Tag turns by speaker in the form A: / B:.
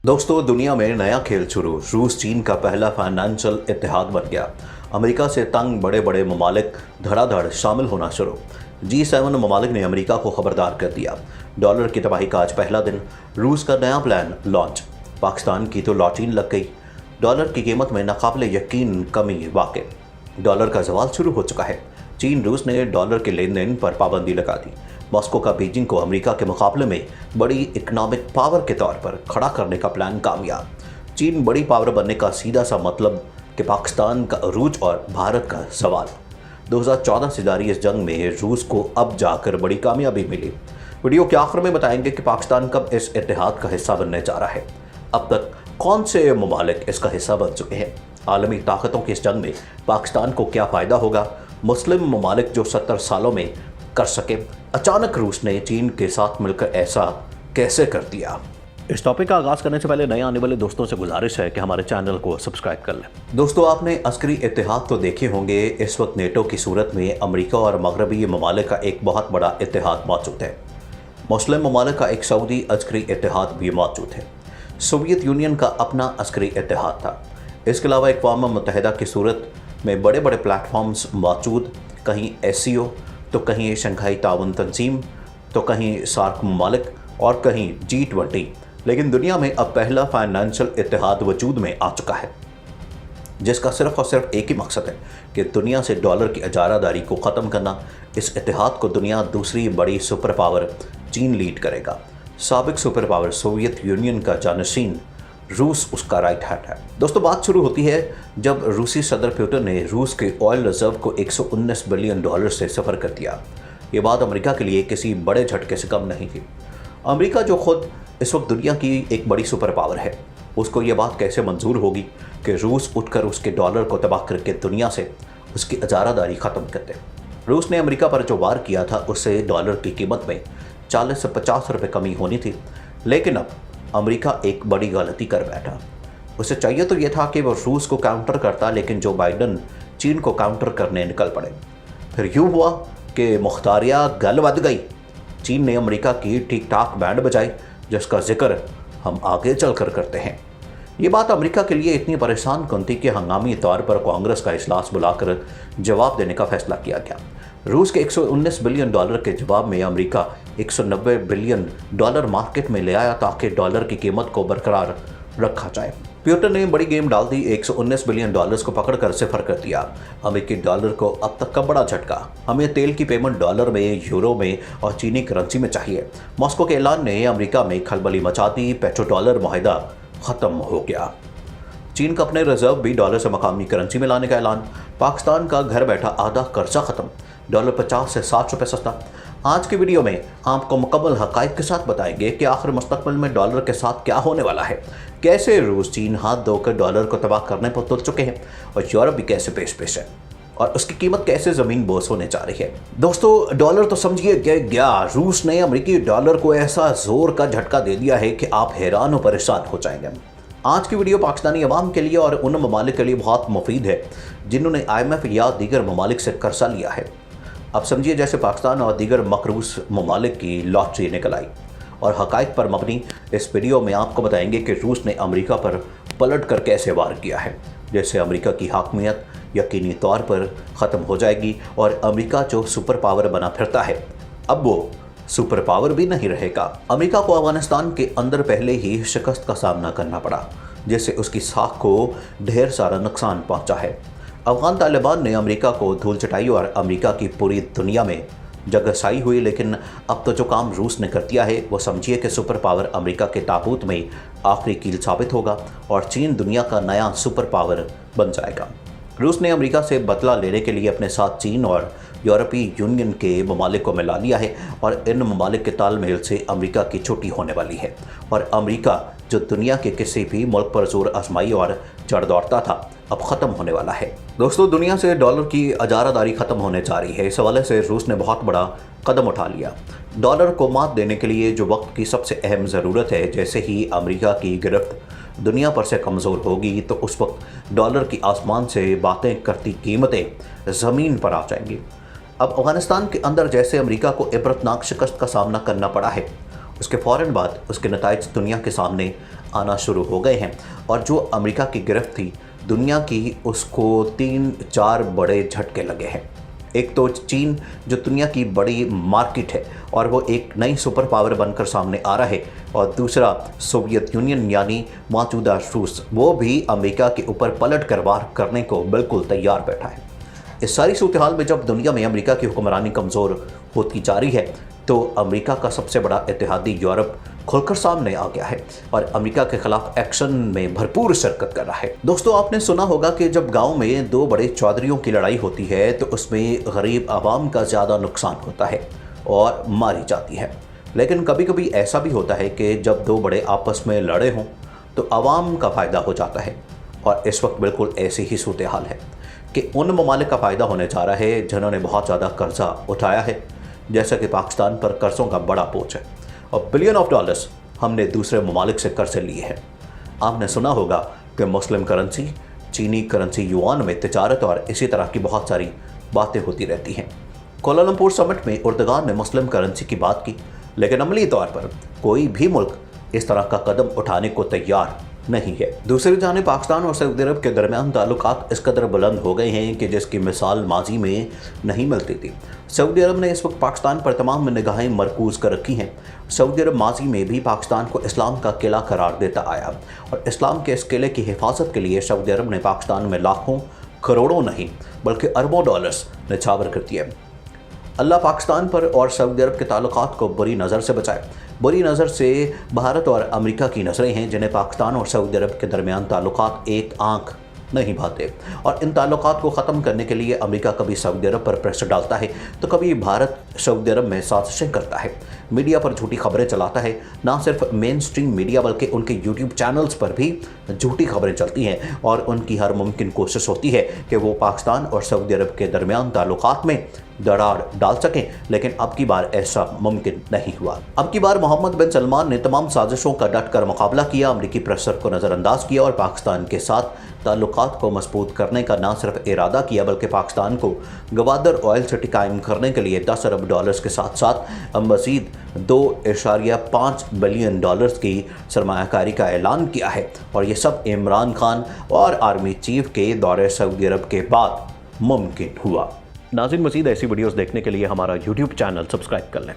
A: दोस्तों, दुनिया में नया खेल शुरू। रूस चीन का पहला फाइनेंशियल इत्तेहाद बन गया। अमेरिका से तंग बड़े बड़े ममालिक धड़ाधड़ शामिल होना शुरू। G7 ममालिक ने अमेरिका को खबरदार कर दिया। डॉलर की तबाही का आज पहला दिन। रूस का नया प्लान लॉन्च। पाकिस्तान की तो लॉटरीन लग गई। डॉलर की कीमत में नाकाबिले यकीन कमी वाक़ई। डॉलर का जवाल शुरू हो चुका है। चीन रूस ने डॉलर के लेन देन पर पाबंदी लगा दी। मॉस्को का बीजिंग को अमेरिका के मुकाबले में बड़ी इकोनॉमिक पावर के तौर पर खड़ा करने का प्लान कामयाब। चीन बड़ी पावर बनने का सीधा सा मतलब कि पाकिस्तान का अरूज और भारत का सवाल। 2014 से जारी इस जंग में रूस को अब जाकर बड़ी कामयाबी मिली। वीडियो के आखिर में बताएंगे कि पाकिस्तान कब इस इत्तेहाद का हिस्सा बनने जा रहा है। अब तक कौन से ममालिक इसका हिस्सा बन चुके हैं। आलमी ताकतों की इस जंग में पाकिस्तान को क्या फ़ायदा होगा। मुस्लिम ममालिक जो 70 सालों में कर सके, अचानक रूस ने चीन के साथ मिलकर ऐसा कैसे कर दिया। इस टॉपिक का आगाज करने से पहले नए आने वाले दोस्तों से गुजारिश है कि हमारे चैनल को सब्सक्राइब कर लें। दोस्तों, आपने अस्करी इत्तेहाद तो देखे होंगे। इस वक्त नेटो की सूरत में अमेरिका और मगरबी ममालिक का एक बहुत बड़ा इत्तेहाद मौजूद है। मुस्लिम ममालिक का एक सऊदी अस्करी इत्तेहाद भी मौजूद है। सोवियत यूनियन का अपना अस्करी इत्तेहाद था। इसके अलावा अक़वाम मुत्तहिदा की सूरत में बड़े बड़े प्लेटफॉर्म्स मौजूद, कहीं SCO तो कहीं शंघाई ताउन तंजीम तो कहीं सार्क ममालिक और कहीं G20। लेकिन दुनिया में अब पहला फाइनेंशियल इत्तेहाद वजूद में आ चुका है, जिसका सिर्फ और सिर्फ एक ही मकसद है कि दुनिया से डॉलर की इजारादारी को ख़त्म करना। इस इत्तेहाद को दुनिया दूसरी बड़ी सुपर पावर चीन लीड करेगा। साबिक सुपर पावर सोवियत यूनियन का जानशीन रूस उसका राइट हैंड है। दोस्तों, बात शुरू होती है जब रूसी सदर पुतिन ने रूस के ऑयल रिजर्व को 119 बिलियन डॉलर से सफ़र कर दिया। ये बात अमेरिका के लिए किसी बड़े झटके से कम नहीं थी। अमेरिका जो खुद इस वक्त दुनिया की एक बड़ी सुपर पावर है, उसको ये बात कैसे मंजूर होगी कि रूस उठकर उसके डॉलर को तबाह करके दुनिया से उसकी इजारादारी ख़त्म कर दे। रूस ने अमेरिका पर जो वार किया था उससे डॉलर की कीमत में 40 से 50 रुपये कमी होनी थी। लेकिन अब अमेरिका एक बड़ी गलती कर बैठा। उसे चाहिए तो यह था कि वो रूस को काउंटर करता, लेकिन जो बाइडन चीन को काउंटर करने निकल पड़े। फिर यूँ हुआ कि मुख्तारिया गल बद गई। चीन ने अमेरिका की ठीक ठाक बैंड बजाई, जिसका जिक्र हम आगे चलकर करते हैं। ये बात अमेरिका के लिए इतनी परेशान कन थी कि हंगामी तौर पर कांग्रेस का इजलास बुलाकर जवाब देने का फैसला किया गया। रूस के 119 बिलियन डॉलर के जवाब में अमेरिका 190 बिलियन डॉलर मार्केट में ले आया ताकि डॉलर की कीमत को बरकरार रखा जाए। पुतिन ने बड़ी गेम डाल दी। 119 बिलियन डॉलर्स को पकड़कर सिफर कर दिया। अमेरिकी डॉलर को अब तक का बड़ा झटका। हमें तेल की पेमेंट डॉलर में, यूरो में और चीनी करेंसी में चाहिए। मॉस्को के ऐलान ने अमेरिका में खलबली मचा दी। पेट्रो डॉलर मुआहदा ख़त्म हो गया। चीन का अपने रिजर्व भी डॉलर से मकामी करेंसी में लाने का ऐलान। पाकिस्तान का घर बैठा आधा कर्जा ख़त्म। डॉलर 50 से 60 रुपये सस्ता। आज की वीडियो में आपको मुकम्मल हक़ाइक़ के साथ बताएंगे कि आखिर मुस्तक़बिल में डॉलर के साथ क्या होने वाला है। कैसे रूस चीन हाथ धोकर डॉलर को तबाह करने पर तुल चुके हैं और यूरोप भी कैसे पेश है और उसकी कीमत कैसे ज़मीन बोस होने जा रही है। दोस्तों, डॉलर तो समझिए गया। रूस ने अमेरिकी डॉलर को ऐसा जोर का झटका दे दिया है कि आप हैरान और परेशान हो जाएंगे। आज की वीडियो पाकिस्तानी अवाम के लिए और उन ममालिक के लिए बहुत मुफीद है जिन्होंने IMF या दीगर ममालिक से कर्जा लिया है। अब समझिए जैसे पाकिस्तान और दीगर मकरूस ममालिक की लॉटरी निकल आई। और हक़ाइक़ पर मबनी इस वीडियो में आपको बताएंगे कि रूस ने अमेरिका पर पलट कर कैसे वार किया है। जैसे अमेरिका की हाकमियत यकीनी तौर पर ख़त्म हो जाएगी और अमेरिका जो सुपर पावर बना फिरता है, अब वो सुपर पावर भी नहीं रहेगा। अमेरिका को अफगानिस्तान के अंदर पहले ही शिकस्त का सामना करना पड़ा, जिससे उसकी साख को ढेर सारा नुकसान पहुंचा है। अफगान तालिबान ने अमेरिका को धूल चटाई और अमेरिका की पूरी दुनिया में जगहसाई हुई। लेकिन अब तो जो काम रूस ने कर दिया है वो समझिए कि सुपर पावर अमेरिका के ताबूत में आखिरी कील साबित होगा और चीन दुनिया का नया सुपर पावर बन जाएगा। रूस ने अमेरिका से बदला लेने के लिए अपने साथ चीन और यूरोपीय यूनियन के ममालिक को मिला लिया है और इन ममालिक के तालमेल से अमेरिका की छुट्टी होने वाली है। और अमेरिका जो दुनिया के किसी भी मुल्क पर जोर आजमाई और चढ़ दौड़ता था, अब ख़त्म होने वाला है। दोस्तों, दुनिया से डॉलर की इजारादारी ख़त्म होने जा रही है। इस हवाले से रूस ने बहुत बड़ा कदम उठा लिया। डॉलर को मात देने के लिए जो वक्त की सबसे अहम ज़रूरत है, जैसे ही अमेरिका की गिरफ्त दुनिया पर से कमज़ोर होगी तो उस वक्त डॉलर की आसमान से बातें करती कीमतें ज़मीन पर आ जाएंगी। अब अफ़गानिस्तान के अंदर जैसे अमेरिका को इबरतनाक शिकस्त का सामना करना पड़ा है, उसके फ़ौरन बाद उसके नताइज दुनिया के सामने आना शुरू हो गए हैं और जो अमेरिका की गिरफ्त थी दुनिया की, उसको 3-4 बड़े झटके लगे हैं। एक तो चीन जो दुनिया की बड़ी मार्केट है और वो एक नई सुपर पावर बनकर सामने आ रहा है, और दूसरा सोवियत यूनियन यानी मौजूदा रूस, वो भी अमेरिका के ऊपर पलट कर वार करने को बिल्कुल तैयार बैठा है। इस सारी सूरत हाल में जब दुनिया में अमेरिका की हुक्मरानी कमज़ोर होती जा रही है तो अमेरिका का सबसे बड़ा इत्तेहादी यूरोप खुलकर सामने आ गया है और अमेरिका के खिलाफ एक्शन में भरपूर शिरकत कर रहा है। दोस्तों, आपने सुना होगा कि जब गांव में 2 बड़े चौधरियों की लड़ाई होती है तो उसमें गरीब आवाम का ज़्यादा नुकसान होता है और मारी जाती है। लेकिन कभी कभी ऐसा भी होता है कि जब 2 बड़े आपस में लड़े हों तो आवाम का फ़ायदा हो जाता है, और इस वक्त बिल्कुल ऐसी ही सूरत हाल है कि उन ममालिक का फ़ायदा होने जा रहा है जिन्होंने बहुत ज़्यादा कर्जा उठाया है, जैसा कि पाकिस्तान पर कर्ज़ों का बड़ा बोझ है और बिलियन ऑफ डॉलर्स हमने दूसरे ममालिक से कर्जे लिए हैं। आपने सुना होगा कि मुस्लिम करेंसी, चीनी करेंसी युआन में तिजारत और इसी तरह की बहुत सारी बातें होती रहती हैं। कोलालमपुर समिट में उर्दगान ने मुस्लिम करेंसी की बात की, लेकिन अमली तौर पर कोई भी मुल्क इस तरह का कदम उठाने को तैयार नहीं है। दूसरी जानिब पाकिस्तान और सऊदी अरब के दरमियान ताल्लुकात इस कदर बुलंद हो गए हैं कि जिसकी मिसाल माजी में नहीं मिलती थी। सऊदी अरब ने इस वक्त पाकिस्तान पर तमाम निगाहें मरकूज़ कर रखी हैं। सऊदी अरब माजी में भी पाकिस्तान को इस्लाम का किला करार देता आया और इस्लाम के इस किले की हिफाजत के लिए सऊदी अरब ने पाकिस्तान में लाखों करोड़ों नहीं बल्कि अरबों डॉलर्स निछावर कर दिए। अल्लाह पाकिस्तान पर और सऊदी अरब के ताल्लुकात को बुरी नज़र से बचाए। बुरी नज़र से भारत और अमेरिका की नज़रें हैं जिन्हें पाकिस्तान और सऊदी अरब के दरमियान ताल्लुकात एक आंख नहीं भाते, और इन ताल्लुकात को ख़त्म करने के लिए अमेरिका कभी सऊदी अरब पर प्रेशर डालता है तो कभी भारत सऊदी अरब में साजिशें करता है, मीडिया पर झूठी खबरें चलाता है। ना सिर्फ मेन स्ट्रीम मीडिया बल्कि उनके यूट्यूब चैनल्स पर भी झूठी खबरें चलती हैं और उनकी हर मुमकिन कोशिश होती है कि वो पाकिस्तान और सऊदी अरब के दरमियान ताल्लुकात में दरार डाल सकें, लेकिन अब की बार ऐसा मुमकिन नहीं हुआ। अब की बार मोहम्मद बिन सलमान ने तमाम साजिशों का डट कर मुकाबला किया, अमरीकी प्रेशर को नज़रअंदाज किया और पाकिस्तान के साथ ताल्लुकात को मजबूत करने का न सिर्फ इरादा किया बल्कि पाकिस्तान को गवादर ऑयल सिटी कायम करने के लिए 10 अरब डॉलर्स के साथ साथ मज़ीद 2.5 बिलियन डॉलर्स की सरमायाकारी का ऐलान किया है, और ये सब इमरान खान और आर्मी चीफ के दौरे सऊदी अरब के बाद मुमकिन हुआ। नाज़रीन, मज़ीद ऐसी वीडियोस देखने के लिए हमारा यूट्यूब चैनल सब्सक्राइब कर लें।